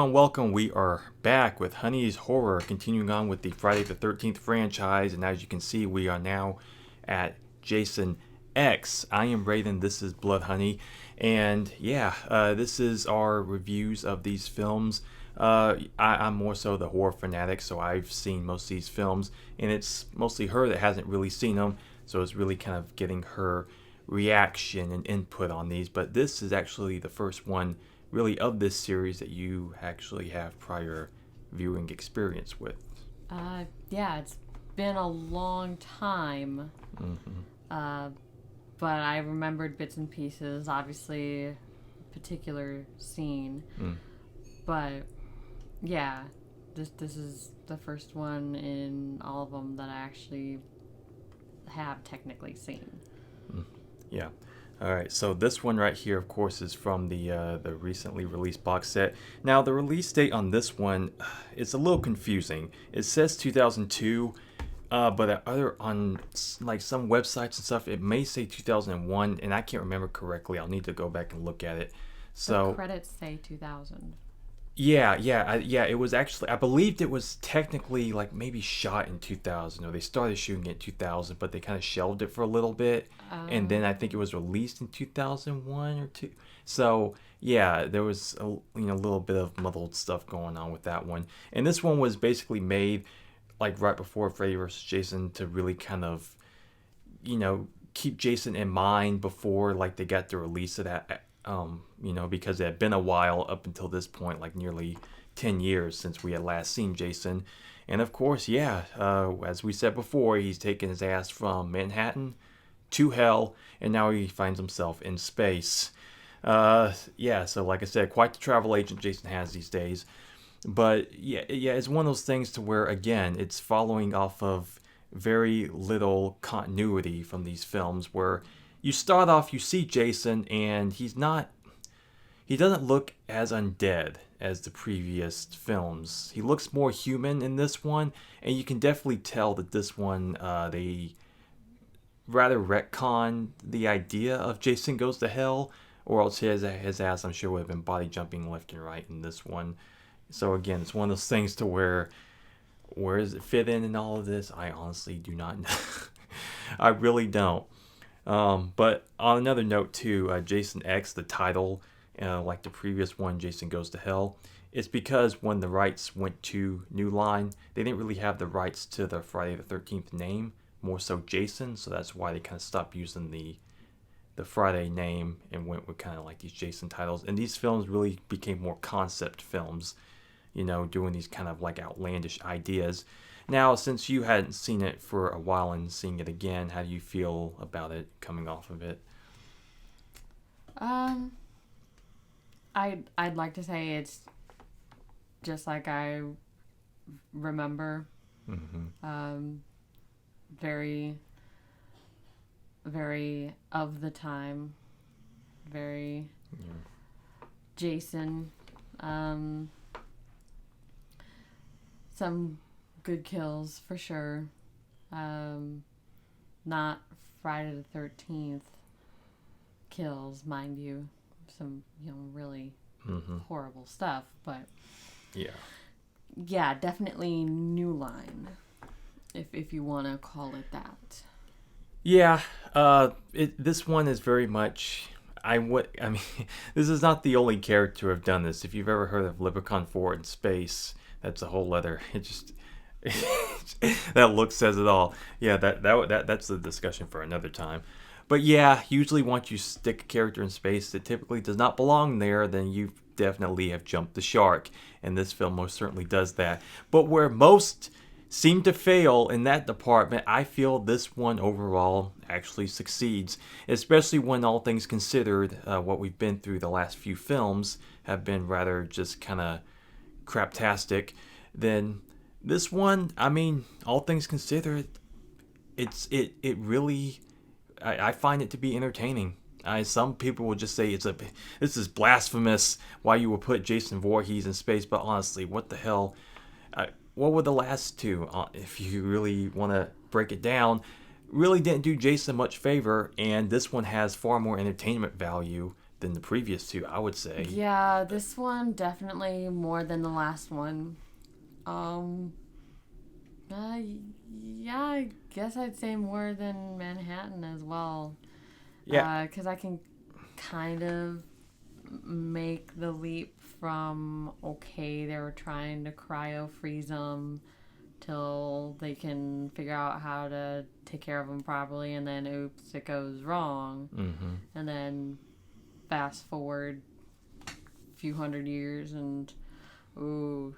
everyone, welcome. We are back with Honey's Horror, continuing on with the Friday the 13th franchise, and as you can see, we are now at Jason X. I am Raiden, this is Blood Honey, and this is our reviews of these films. I'm more so the horror fanatic, so I've seen most of these films, and it's mostly her that hasn't really seen them, so it's really kind of getting her reaction and input on these, but this is actually the first one really of this series that you actually have prior viewing experience with. It's been a long time. But I remembered bits and pieces, obviously, a particular scene. But yeah, this is the first one in all of them that I actually have technically seen. Yeah. All right, so this one right here, of course, is from the recently released box set. Now, the release date on this one is a little confusing. It says 2002, but on like some websites and stuff, it may say 2001, and I can't remember correctly. I'll need to go back and look at it. So the credits say 2000. Yeah. It was actually, I believed it was technically like maybe shot in 2000, or they started shooting it in 2000, but they kind of shelved it for a little bit, and then I think it was released in 2001 or two. So yeah, there was a little bit of muddled stuff going on with that one, and this one was basically made like right before Freddy vs. Jason to really kind of keep Jason in mind before like they got the release of that. Because it had been a while up until this point, like nearly 10 years since we had last seen Jason. And of course, as we said before, he's taken his ass from Manhattan to hell, and now he finds himself in space. So like I said, quite the travel agent Jason has these days. But it's one of those things to where, again, it's following off of very little continuity from these films, where you start off, you see Jason, and he doesn't look as undead as the previous films. He looks more human in this one, and you can definitely tell that this one, they rather retcon the idea of Jason Goes to Hell, or else his ass, I'm sure, would have been body jumping left and right in this one. So again, it's one of those things to where does it fit in all of this? I honestly do not know. I really don't. But on another note too, Jason X, the title, like the previous one, Jason Goes to Hell, it's because when the rights went to New Line, they didn't really have the rights to the Friday the 13th name, more so Jason, so that's why they kind of stopped using the Friday name and went with kind of like these Jason titles. And these films really became more concept films, doing these kind of like outlandish ideas. Now, since you hadn't seen it for a while and seeing it again, how do you feel about it coming off of it? I'd like to say it's just like I remember. Very, very of the time. Very Jason. Some good kills for sure. Not Friday the 13th kills, mind you. Some really horrible stuff, but definitely New Line, if you want to call it that. This one is very much. This is not the only character to have done this. If you've ever heard of Leprechaun 4 in space, that's a whole other. It just that look says it all. Yeah, that's a discussion for another time. But usually once you stick a character in space that typically does not belong there, then you definitely have jumped the shark. And this film most certainly does that. But where most seem to fail in that department, I feel this one overall actually succeeds. Especially when all things considered, what we've been through the last few films have been rather just kind of craptastic. Then this one, all things considered, it really... I find it to be entertaining. Some people will just say this is blasphemous why you would put Jason Voorhees in space, but honestly, what the hell? What were the last two? If you really want to break it down, really didn't do Jason much favor, and this one has far more entertainment value than the previous two, I would say. Yeah, this one definitely more than the last one. Um, yeah, I guess I'd say more than Manhattan as well. Yeah. Because I can kind of make the leap from, okay, they were trying to cryo freeze them till they can figure out how to take care of them properly, and then oops, it goes wrong. Mm-hmm. And then fast forward a few hundred years, and ooh,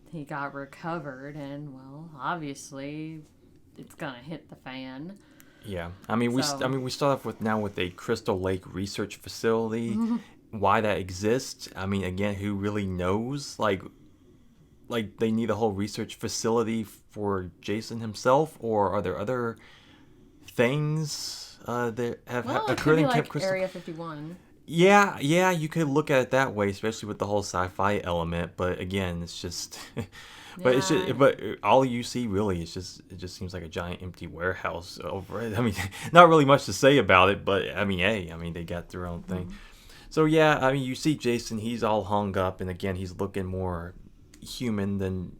he got recovered, and well, obviously it's gonna hit the fan. Yeah, I mean, So, we start off with a Crystal Lake research facility. Why that exists? I mean, again, who really knows? Like they need a whole research facility for Jason himself, or are there other things that have well, it could occurred be in Camp like Crystal? Area 51. Yeah, you could look at it that way, especially with the whole sci-fi element. But again, it's just, Yeah, but all you see really is it just seems like a giant empty warehouse over it. I mean, not really much to say about it, but I mean, hey, I mean, they got their own thing. So yeah, I mean, you see Jason, he's all hung up, and again, he's looking more human than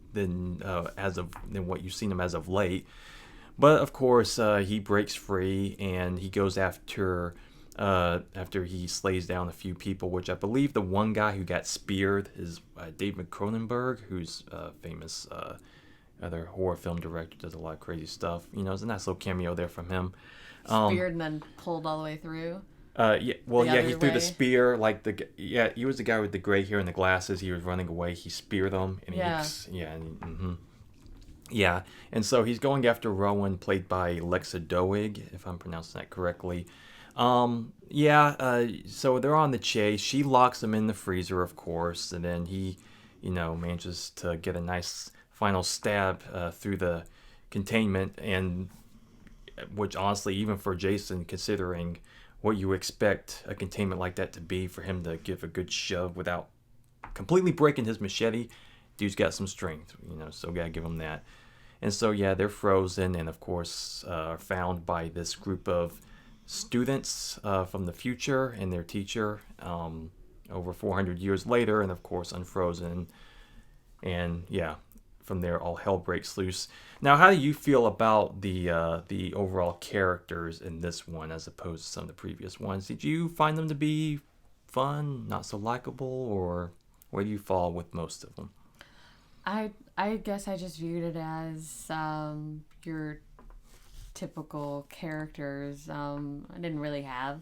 what you've seen him as of late. But of course, he breaks free and he goes after he slays down a few people, which I believe the one guy who got speared is David Cronenberg, who's famous other horror film director, does a lot of crazy stuff. You know, it's a nice little cameo there from him. speared and then pulled all the way through. He threw the way? spear he was the guy with the gray hair and the glasses. He was running away. He speared him, and Yeah. yeah, and so he's going after Rowan, played by Lexa Doig, if I'm pronouncing that correctly. So they're on the chase. She locks him in the freezer, of course, and then he, manages to get a nice final stab through the containment, and which honestly, even for Jason, considering what you expect a containment like that to be, for him to give a good shove without completely breaking his machete, dude's got some strength, so gotta give him that. And so, yeah, they're frozen and, of course, are found by this group of students from the future and their teacher over 400 years later, and, of course, unfrozen. And, yeah, from there, all hell breaks loose. Now, how do you feel about the overall characters in this one as opposed to some of the previous ones? Did you find them to be fun, not so likable, or where do you fall with most of them? I guess I just viewed it as your typical characters. I didn't really have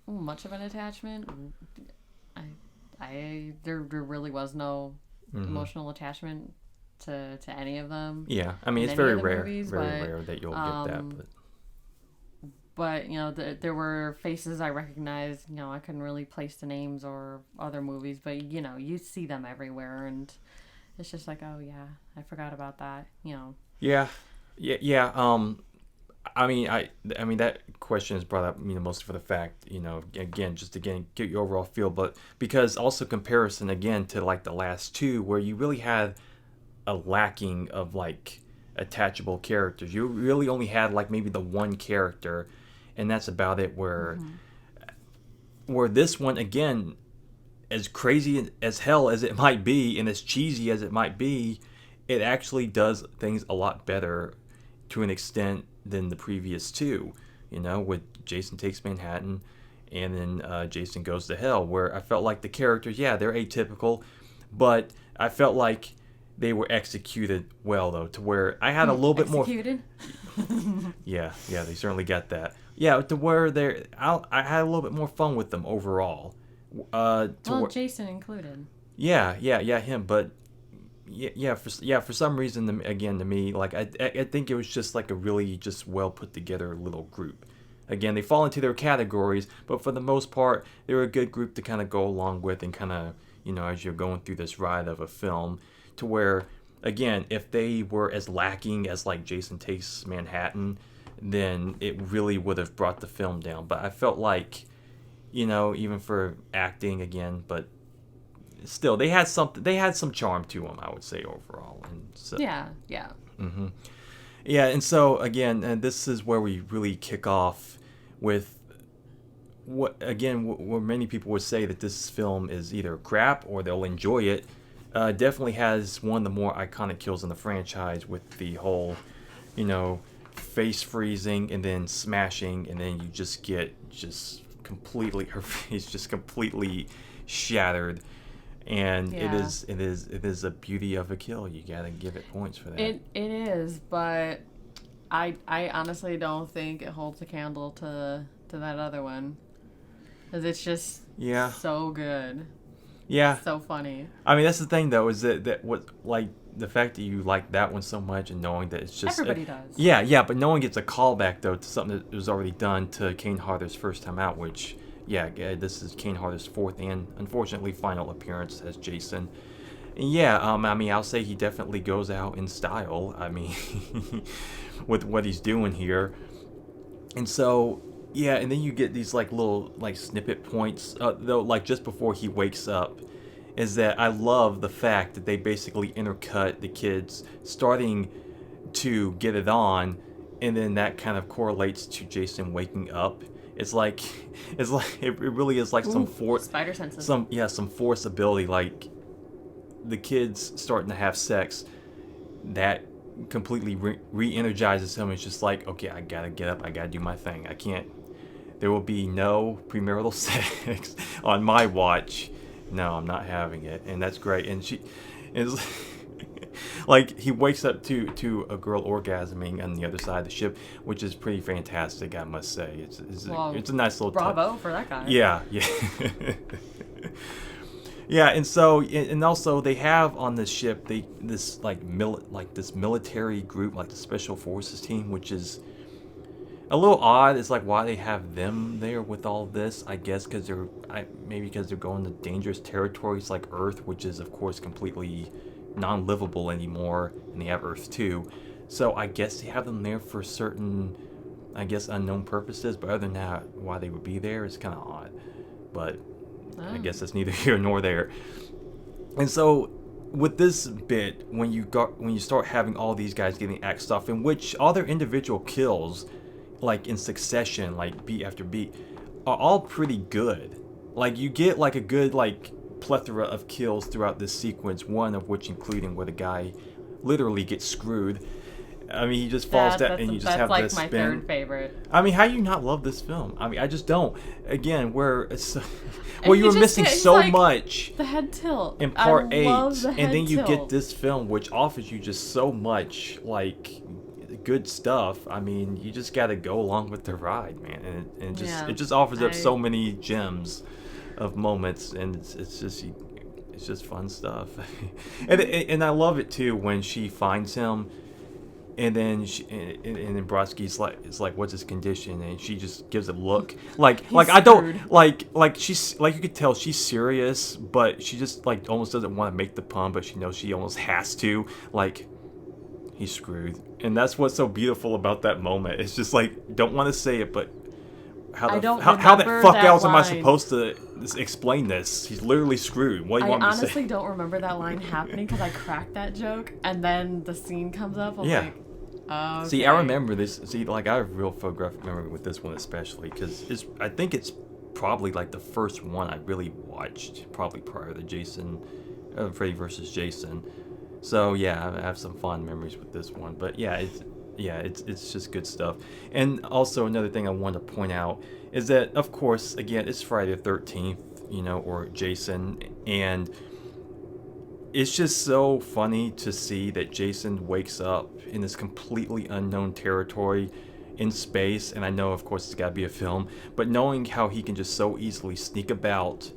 much of an attachment. There really was no emotional attachment to any of them. Yeah, I mean, in it's any very of the rare, movies, very but, rare that you'll get that. But there were faces I recognized. I couldn't really place the names or other movies, but you see them everywhere, and it's just like, oh yeah, I forgot about that. Yeah. I mean that question is brought up, mostly for the fact, again, just to get your overall feel, but because also comparison again to like the last two, where you really had a lacking of like attachable characters. You really only had like maybe the one character, and that's about it. Where this one, again, as crazy as hell as it might be and as cheesy as it might be, it actually does things a lot better to an extent than the previous two, with Jason Takes Manhattan and then Jason Goes to Hell, where I felt like the characters, yeah, they're atypical, but I felt like they were executed well, though, to where I had a little bit more... Executed? Yeah, they certainly got that. Yeah, to where I had a little bit more fun with them overall. Jason included. Yeah, him, but for some reason, again, to me, like I think it was just like a really just well put together little group. Again, they fall into their categories, but for the most part, they're a good group to kind of go along with and kind of, as you're going through this ride of a film, to where, again, if they were as lacking as like Jason Takes Manhattan, then it really would have brought the film down. But I felt like, even for acting again, but still, they had some charm to them, I would say, overall. And so, Yeah. Yeah, and so again, and this is where we really kick off with where many people would say that this film is either crap or they'll enjoy it, definitely has one of the more iconic kills in the franchise with the whole, face freezing and then smashing, and then you just get completely, her face just completely shattered. And Yeah. it is a beauty of a kill. You gotta give it points for that. It is, but I honestly don't think it holds a candle to that other one, because it's just so good. Yeah. So funny. I mean, that's the thing though, is that what, like, the fact that you like that one so much and knowing that it's just everybody does. Yeah, but knowing it's a callback though to something that was already done to Kane Hodder's first time out, which this is Kane Hodder's fourth and unfortunately final appearance as Jason. And I mean, I'll say he definitely goes out in style. I mean, with what he's doing here, and so. Yeah, and then you get these like little like snippet points though, like just before he wakes up, is that I love the fact that they basically intercut the kids starting to get it on, and then that kind of correlates to Jason waking up. It's like it really is like some force spider senses. Some force ability, like the kids starting to have sex that completely re-energizes him. It's just like, okay, I gotta get up, I gotta do my thing. There will be no premarital sex on my watch. No, I'm not having it, and that's great. And she is like, he wakes up to a girl orgasming on the other side of the ship, which is pretty fantastic, I must say. It's a nice little bravo for that guy. Yeah. Yeah, and so, and also they have on this ship this military group, like the special forces team, which is a little odd. It's like, why they have them there with all this. I guess because they're going to dangerous territories like Earth, which is of course completely non-livable anymore, and they have Earth 2. So I guess they have them there for certain, I guess, unknown purposes. But other than that, why they would be there is kind of odd. But I guess that's neither here nor there. And so with this bit, when you start having all these guys getting axed off, in which all their individual kills, like in succession, like beat after beat, are all pretty good. Like, you get like a good like plethora of kills throughout this sequence, one of which including where the guy literally gets screwed. I mean, he just falls down and you just have this spin. That's like my third favorite. I mean, how do you not love this film? I mean, I just don't. Again, where it's you were missing so like much. The head tilt in part 8, and then you get this film which offers you just so much like good stuff. I mean, you just got to go along with the ride, man, and it just offers up so many gems of moments, and it's just fun stuff. and I love it too when she finds him. And then Brodsky's like, what's his condition? And she just gives a look, like I don't like she's like, you could tell she's serious, but she just like almost doesn't want to make the pun, but she knows she almost has to. Like, he's screwed, and that's what's so beautiful about that moment. It's just like, don't want to say it, but how the fuck else am I supposed to explain this? He's literally screwed. What do you want me to say? I honestly don't remember that line happening because I cracked that joke, and then the scene comes up. I'm like, oh, okay. See, I remember this. See, like, I have real photographic memory with this one especially, because I think it's probably like the first one I really watched, probably prior to Freddy vs. Jason. So yeah, I have some fond memories with this one. But it's just good stuff. And also another thing I wanted to point out is that, of course, again, it's Friday the 13th, or Jason, and it's just so funny to see that Jason wakes up in this completely unknown territory in space. And I know, of course, it's got to be a film, but knowing how he can just so easily sneak about,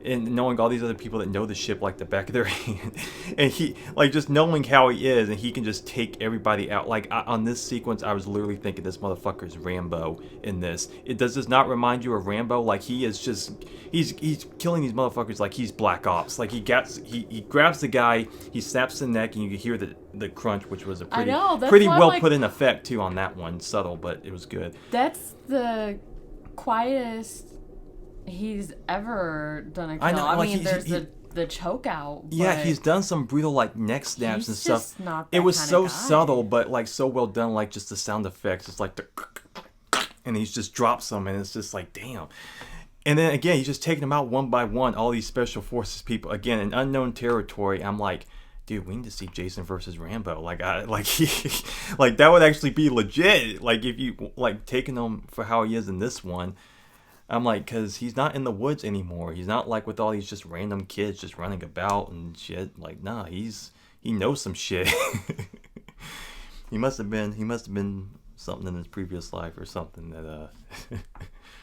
and knowing all these other people that know the ship like the back of their hand, and he, like, just knowing how he is, and he can just take everybody out. Like, on this sequence, I was literally thinking this motherfucker is Rambo in this. Does this not remind you of Rambo? Like, he is just, he's killing these motherfuckers like he's Black Ops. Like, he grabs the guy, he snaps the neck, and you can hear the crunch, which was a pretty well put in effect too on that one. Subtle, but it was good. That's the quietest he's ever done a kill. I mean, there's the choke out. Yeah, he's done some brutal like neck snaps and stuff. Just not it was so subtle, but like so well done. Like, just the sound effects. It's like the, and he just drops them, and it's just like, damn. And then again, he's just taking them out one by one. All these special forces people, again, in unknown territory. I'm like, dude, we need to see Jason versus Rambo. Like, like that would actually be legit. Like, if you like taking him for how he is in this one, I'm like, because he's not in the woods anymore. He's not like with all these just random kids just running about and shit. Like, nah, he knows some shit. He must have been something in his previous life or something that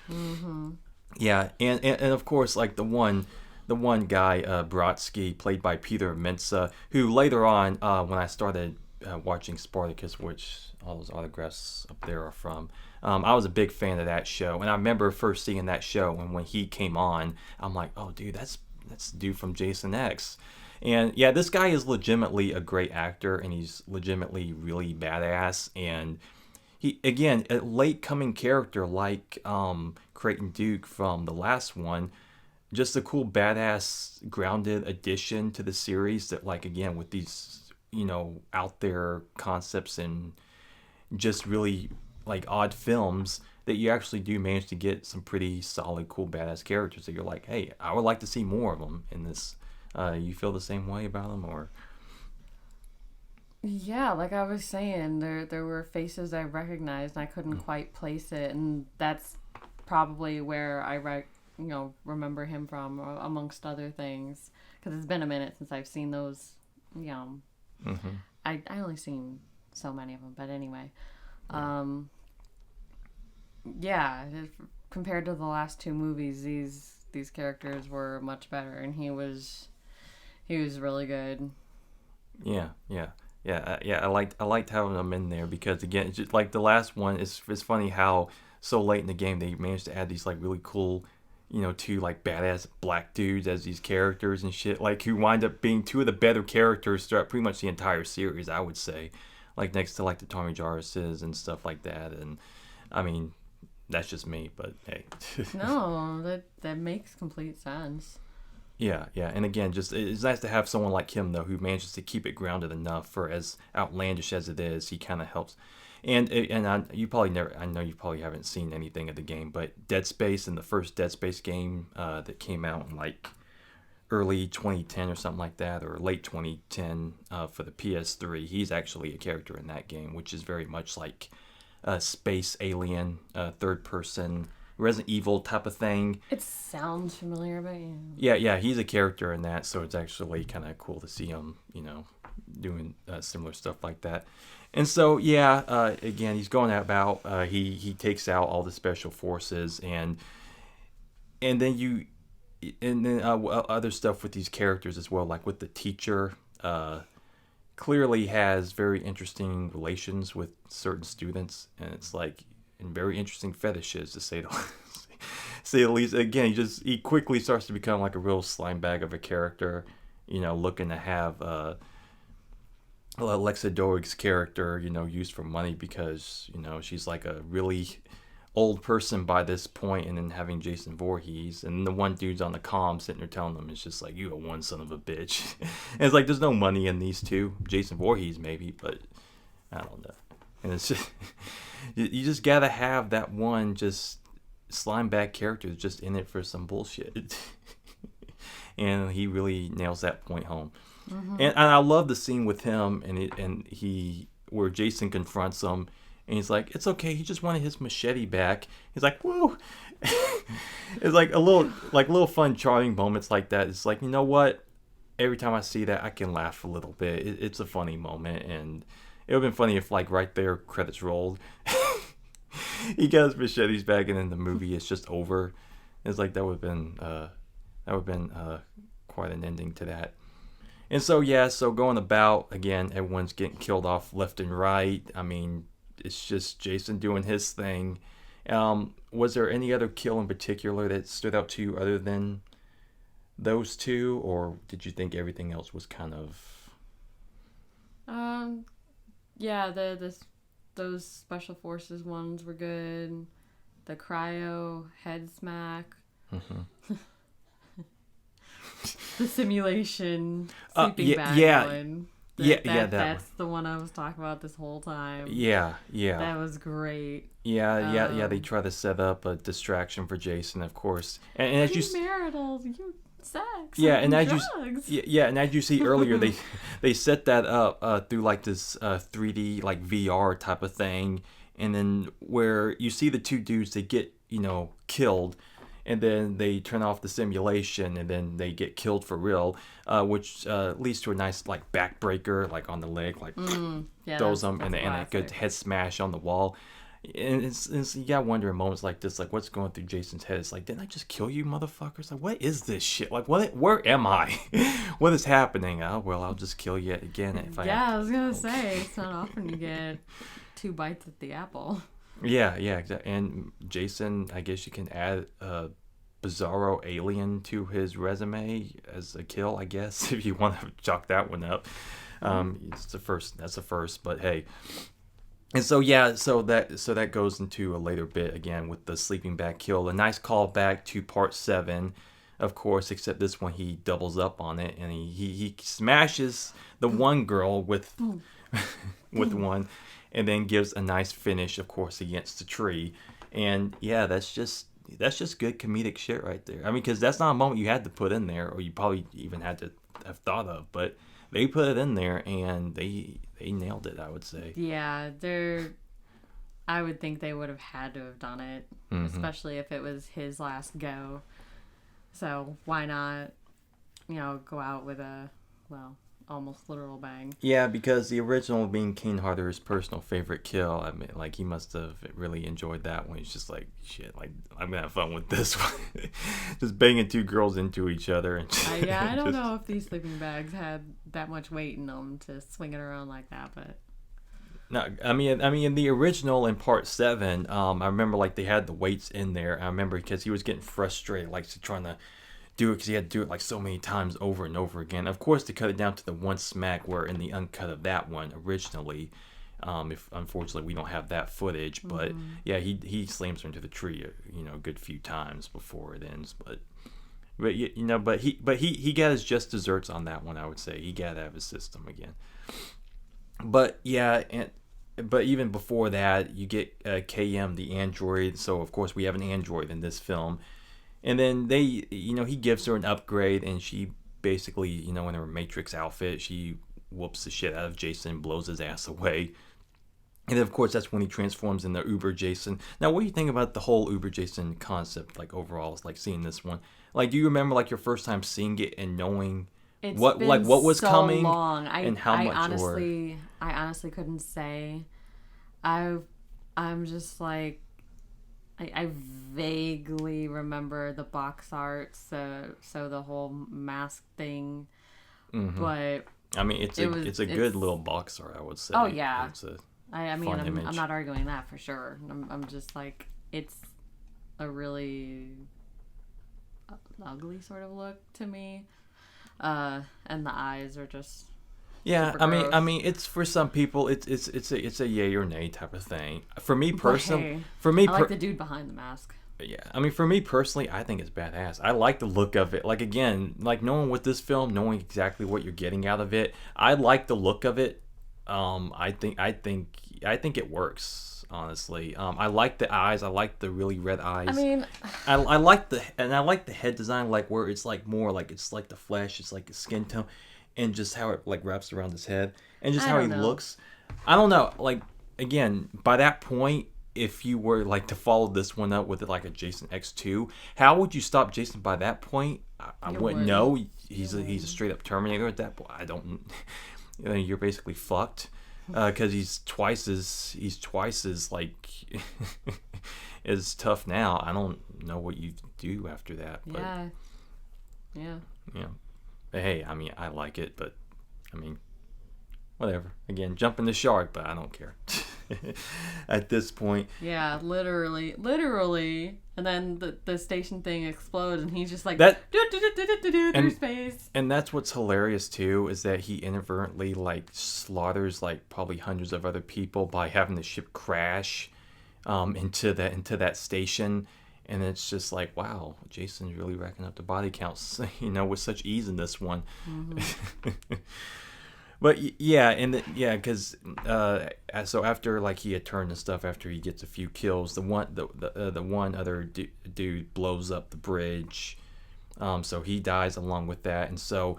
Mm-hmm. Yeah, and of course, like the one guy, Brodsky, played by Peter Mensah, who later on, when I started watching Spartacus, which all those autographs up there are from, I was a big fan of that show, and I remember first seeing that show, and when he came on, I'm like, oh, dude, that's the dude from Jason X. And yeah, this guy is legitimately a great actor, and he's legitimately really badass, and he, again, a late coming character like Creighton Duke from the last one, just a cool badass grounded addition to the series that, like, again, with these, out there concepts and just really like odd films, that you actually do manage to get some pretty solid, cool, badass characters that you're like, hey, I would like to see more of them in this. You feel the same way about them, or? Yeah, like I was saying, there were faces I recognized and I couldn't quite place it, and that's probably where I remember him from, amongst other things, because it's been a minute since I've seen those. Mm-hmm. I only seen so many of them, but anyway, yeah, compared to the last two movies, these characters were much better, and he was really good. Yeah. I liked having them in there because, again, it's just like the last one. It's funny how so late in the game they managed to add these like really cool, two like badass black dudes as these characters and shit, like who wind up being two of the better characters throughout pretty much the entire series, I would say, like next to like the Tommy Jarvises and stuff like that. And I mean, that's just me, but hey. No, that makes complete sense. Yeah, and again, just it's nice to have someone like him though, who manages to keep it grounded enough for as outlandish as it is. He kind of helps, and I know you probably haven't seen anything of the game, but Dead Space, in the first Dead Space game that came out in like early 2010 or something like that, or late 2010 for the PS3, he's actually a character in that game, which is very much like a space alien, third person Resident Evil type of thing. It sounds familiar, but yeah. Yeah, he's a character in that, so it's actually kind of cool to see him, doing similar stuff like that. And so, again, he's going about. He takes out all the special forces, and then other stuff with these characters as well, like with the teacher. Clearly has very interesting relations with certain students, and it's like, and very interesting fetishes, to say the least. Again, he quickly starts to become like a real slime bag of a character, looking to have Alexa Doig's character, used for money because, she's like a really old person by this point, and then having Jason Voorhees, and the one dude's on the comm sitting there telling them, it's just like, you are one son of a bitch. And it's like, there's no money in these two. Jason Voorhees maybe, but I don't know. And it's just, you just gotta have that one just slime bag character that's just in it for some bullshit. And he really nails that point home. Mm-hmm. And I love the scene with him where Jason confronts him, and he's like, it's okay, he just wanted his machete back. He's like, whoa. It's like a little fun charming moments like that. It's like, you know what? Every time I see that, I can laugh a little bit. It's a funny moment, and it would have been funny if, like, right there, credits rolled. He got his machetes back, and then the movie is just over. It's like, that would have been quite an ending to that. And so going about, again, everyone's getting killed off left and right. I mean, it's just Jason doing his thing. Was there any other kill in particular that stood out to you other than those two, or did you think everything else was kind of... Yeah, those special forces ones were good. The cryo head smack. Mm-hmm. The simulation sleeping bag one. That's the one I was talking about this whole time. Yeah. That was great. Yeah. They try to set up a distraction for Jason, of course, and as you marital, you sex. Yeah, and as drugs. and as you see earlier, they set that up through like this 3D like VR type of thing, and then where you see the two dudes, they get killed, and then they turn off the simulation, and then they get killed for real, which leads to a nice like backbreaker like on the leg, like throws them, and a good head smash on the wall. And it's you gotta wonder in moments like this, like what's going through Jason's head. It's like, didn't I just kill you motherfuckers? Like, what is this shit? Like, where am I? What is happening? Oh well, I'll just kill you again if I I was gonna say, it's not often you get 2 bites at the apple. Yeah, exactly. And Jason, I guess you can add a bizarro alien to his resume as a kill, I guess, if you want to chalk that one up. It's the first. That's the first, but hey. And so that goes into a later bit again with the sleeping bag kill. A nice callback to part 7, of course, except this one he doubles up on it and he smashes the one girl with one, and then gives a nice finish, of course, against the tree. And yeah, that's just good comedic shit right there. I mean, because that's not a moment you had to put in there, or you probably even had to have thought of, but they put it in there and they nailed it, I would say. Yeah, I would think they would have had to have done it, especially if it was his last go. So why not, go out with a, almost literal bang. Yeah, because the original being Kane Hodder's personal favorite kill, I mean, like, he must have really enjoyed that one. He's just like, shit, like, I'm gonna have fun with this one. Just banging 2 girls into each other. And I don't know if these sleeping bags had that much weight in them to swing it around like that, but... No, I mean, in the original in part 7, I remember, like, they had the weights in there. I remember because he was getting frustrated, like, trying to do it because he had to do it like so many times over and over again. Of course, to cut it down to the one smack, where in the uncut of that one originally, if unfortunately we don't have that footage, but yeah, he slams her into the tree, a good few times before it ends. But he got his just desserts on that one. I would say he got out of his system again. But yeah, but even before that, you get KM the android. So of course we have an android in this film. And then he gives her an upgrade, and she basically, in her Matrix outfit, she whoops the shit out of Jason, blows his ass away. And then, of course, that's when he transforms into Uber Jason. Now, what do you think about the whole Uber Jason concept, like, overall, like, seeing this one? Like, do you remember, like, your first time seeing it and knowing what was so coming long. and how much? I honestly couldn't say. I'm just like... I vaguely remember the box art, so the whole mask thing, but I mean, it's a good little box art, I would say. Oh yeah, I'm not arguing that for sure. I'm just like, it's a really ugly sort of look to me, and the eyes are just. Yeah, I mean, it's for some people, it's a yay or nay type of thing. For me personally, I like the dude behind the mask. Yeah, I mean, for me personally, I think it's badass. I like the look of it. Like, again, like knowing with this film, knowing exactly what you're getting out of it, I like the look of it. I think it works. Honestly, I like the eyes. I like the really red eyes. I mean, I like the head design, like where it's like more like it's like the flesh, it's like a skin tone. And just how it like wraps around his head, and just how he looks. I don't know. Like, again, by that point, if you were like to follow this one up with like a Jason X2, how would you stop Jason by that point? I wouldn't know. He's a straight up Terminator at that point. I don't. You're basically fucked because he's twice as like as tough now. I don't know what you do after that. But, yeah. Hey, I mean, I like it, but I mean, whatever. Again, jumping the shark, but I don't care at this point. Yeah, literally, and then the station thing explodes, and he's just like through space. And that's what's hilarious too, is that he inadvertently like slaughters like probably hundreds of other people by having the ship crash into that station. And it's just like, wow, Jason's really racking up the body counts, with such ease in this one. But yeah, and yeah, because so after like he had turned and stuff, after he gets a few kills, the one other dude blows up the bridge, so he dies along with that, and so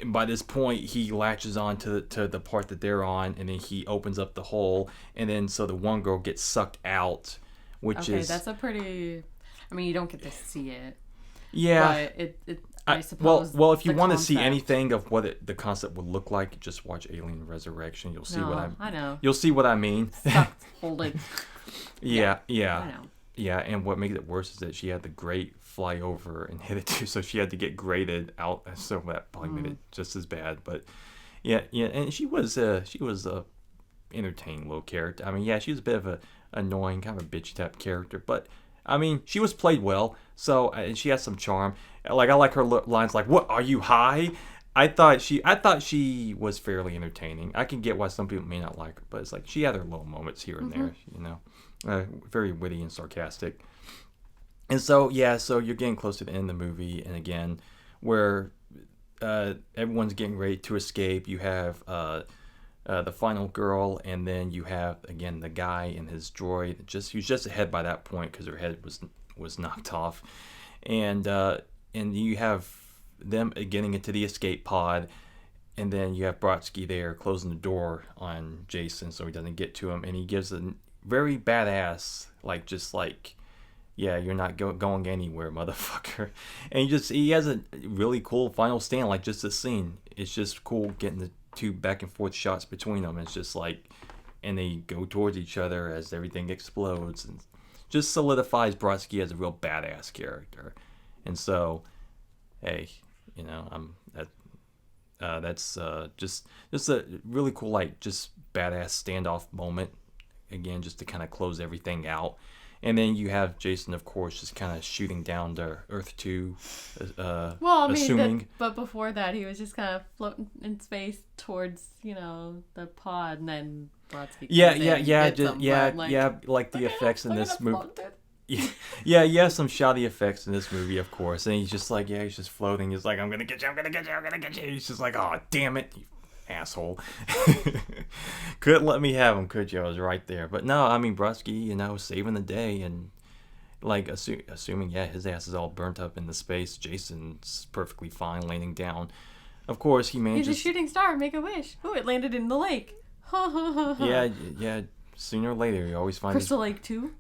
by this point he latches on to the part that they're on, and then he opens up the hole, and then so the one girl gets sucked out, which is that's a pretty. I mean, you don't get to see it. Yeah. But I suppose. Well, if you want to see concept. anything of what the concept would look like, just watch Alien Resurrection. You'll see I know. You'll see what I mean. Stuck holding. Yeah. I know. Yeah, and what makes it worse is that she had the grate fly over and hit it too, so she had to get grated out. So that probably made it just as bad. But yeah, and she was a entertaining little character. I mean, yeah, she was a bit of a annoying kind of a bitch type character, but I mean, she was played well. So and she has some charm. Like I like her lines like, "What are you high?" I thought she was fairly entertaining. I can get why some people may not like her, but it's like she had her little moments here and there, very witty and sarcastic. And so so you're getting close to the end of the movie, and again, where everyone's getting ready to escape. You have the final girl, and then you have again the guy and his droid. Who's just ahead by that point because her head was knocked off, and you have them getting into the escape pod, and then you have Brodsky there closing the door on Jason so he doesn't get to him, and he gives a very badass yeah, you're not going anywhere, motherfucker. And he has a really cool final stand, like just this scene. It's just cool getting the two back and forth shots between them. It's just like, and they go towards each other as everything explodes, and just solidifies Brodsky as a real badass character. And so, hey, that's just a really cool, like, just badass standoff moment. Again, just to kind of close everything out. And then you have Jason, of course, just kind of shooting down to Earth 2. Assuming. But before that, he was just kind of floating in space towards, the pod, and then Brodsky. Like the effects in this movie. Yeah, some shoddy effects in this movie, of course. And he's just like, he's just floating. He's like, I'm gonna get you, I'm gonna get you, I'm gonna get you. He's just like, oh, damn it, you asshole. Couldn't let me have him, could you? I was right there. But no, I mean, Brodsky, saving the day, and like assuming his ass is all burnt up in the space. Jason's perfectly fine laying down. Of course, he manages. He's a shooting star. Make a wish. Oh, it landed in the lake. Yeah. Sooner or later, he always finds Crystal Lake 2.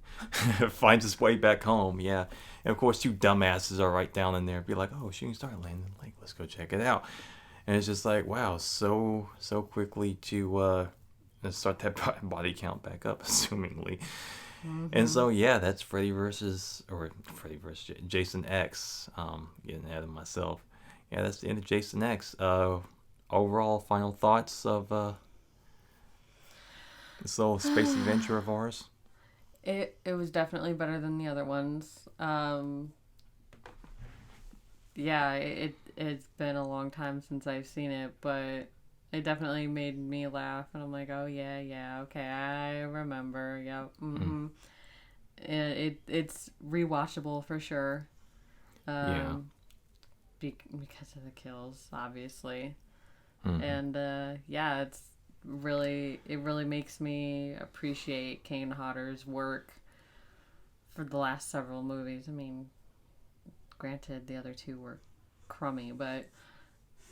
finds his way back home. Yeah, and of course, two dumbasses are right down in there. Be like, oh, shooting star landed in the lake. Let's go check it out. And it's just like, wow, so quickly to start that body count back up, assumingly. Mm-hmm. And so, that's Freddy versus Jason X. Getting ahead of myself. Yeah, that's the end of Jason X. Overall, final thoughts of this little space adventure of ours? It was definitely better than the other ones. It's been a long time since I've seen it, but it definitely made me laugh, and I'm like, oh yeah, okay, I remember, yep. Mm-hmm. It's rewatchable for sure. Because of the kills, obviously. Mm-hmm. And it really makes me appreciate Kane Hodder's work for the last several movies. I mean, granted, the other two were crummy, but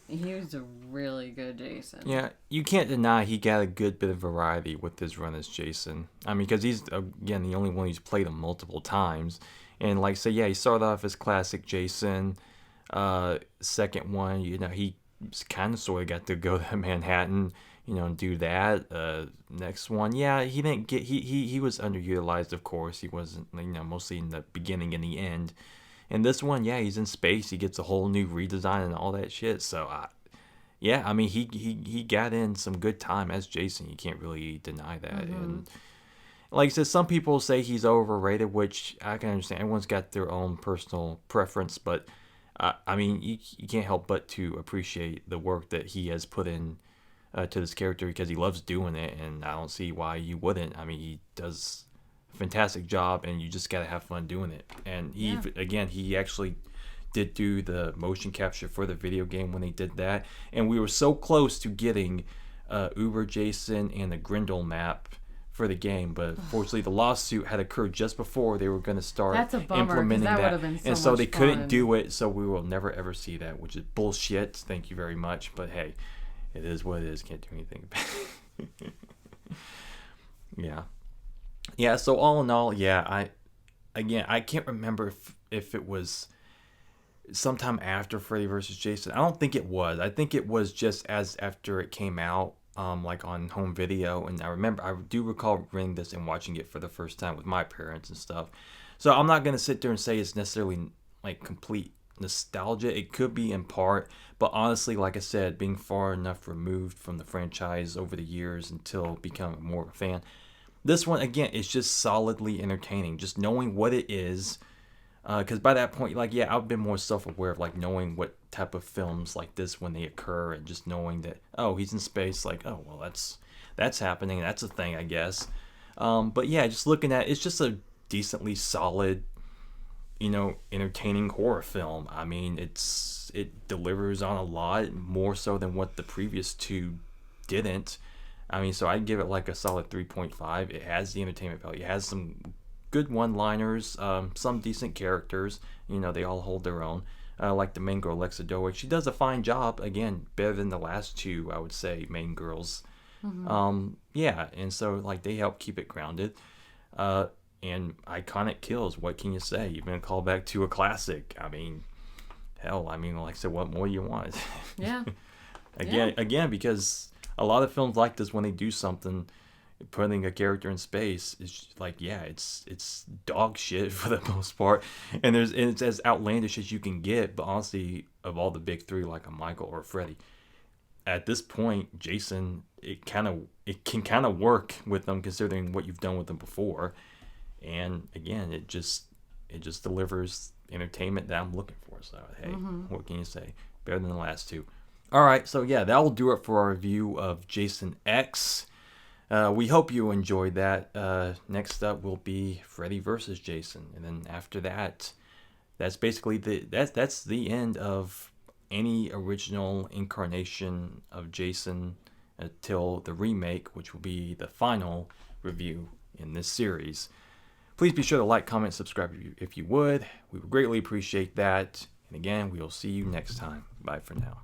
he was a really good Jason. Yeah, you can't deny he got a good bit of variety with his run as Jason. I mean, because he's, again, the only one who's played him multiple times. And like, say, he started off as classic Jason. Second one, he kind of sort of got to go to Manhattan, and do that. Next one, he didn't get, he was underutilized, of course. He wasn't, mostly in the beginning and the end. And this one, he's in space. He gets a whole new redesign and all that shit. So, I mean, he got in some good time as Jason. You can't really deny that. Mm-hmm. And like I said, some people say he's overrated, which I can understand. Everyone's got their own personal preference. But, I mean, you can't help but to appreciate the work that he has put in to this character because he loves doing it. And I don't see why you wouldn't. I mean, he does fantastic job, and you just gotta have fun doing it. And he actually did do the motion capture for the video game when they did that, and we were so close to getting Uber Jason and the Grendel map for the game, but unfortunately the lawsuit had occurred just before they were going to start implementing that, and so they couldn't do it, so we will never ever see that, which is bullshit. Thank you very much, but hey, it is what it is. Can't do anything about it. Yeah, so all in all, I can't remember if it was sometime after Freddy vs. Jason. I don't think it was. I think it was just as after it came out, like on home video. And I do recall renting this and watching it for the first time with my parents and stuff. So I'm not going to sit there and say it's necessarily like complete nostalgia. It could be in part, but honestly, like I said, being far enough removed from the franchise over the years until becoming more of a fan, this one, again, is just solidly entertaining. Just knowing what it is. Because by that point, like, yeah, I've been more self-aware of, like, knowing what type of films like this when they occur, and just knowing that, oh, he's in space, like, oh, well, that's happening, that's a thing, I guess. But yeah, just looking at it's just a decently solid, entertaining horror film. I mean, it delivers on a lot more so than what the previous two didn't. I mean, so I'd give it like a solid 3.5. It has the entertainment value. It has some good one-liners, some decent characters. They all hold their own. Like the main girl, Alexa Dowick. She does a fine job. Again, better than the last two, I would say, main girls. Mm-hmm. And so, like, they help keep it grounded. And iconic kills. What can you say? Even a callback to a classic. I mean, hell, like I said, what more you want? Yeah. Again, because a lot of films like this, when they do something, putting a character in space, is like, it's dog shit for the most part, and it's as outlandish as you can get. But honestly, of all the big three, like a Michael or a Freddy, at this point, Jason, it can kind of work with them considering what you've done with them before. And again, it just delivers entertainment that I'm looking for. So hey, What can you say? Better than the last two. All right, so yeah, that will do it for our review of Jason X. We hope you enjoyed that. Next up will be Freddy vs. Jason, and then after that, that's basically that's the end of any original incarnation of Jason until the remake, which will be the final review in this series. Please be sure to like, comment, subscribe if you would. We would greatly appreciate that. And again, we will see you next time. Bye for now.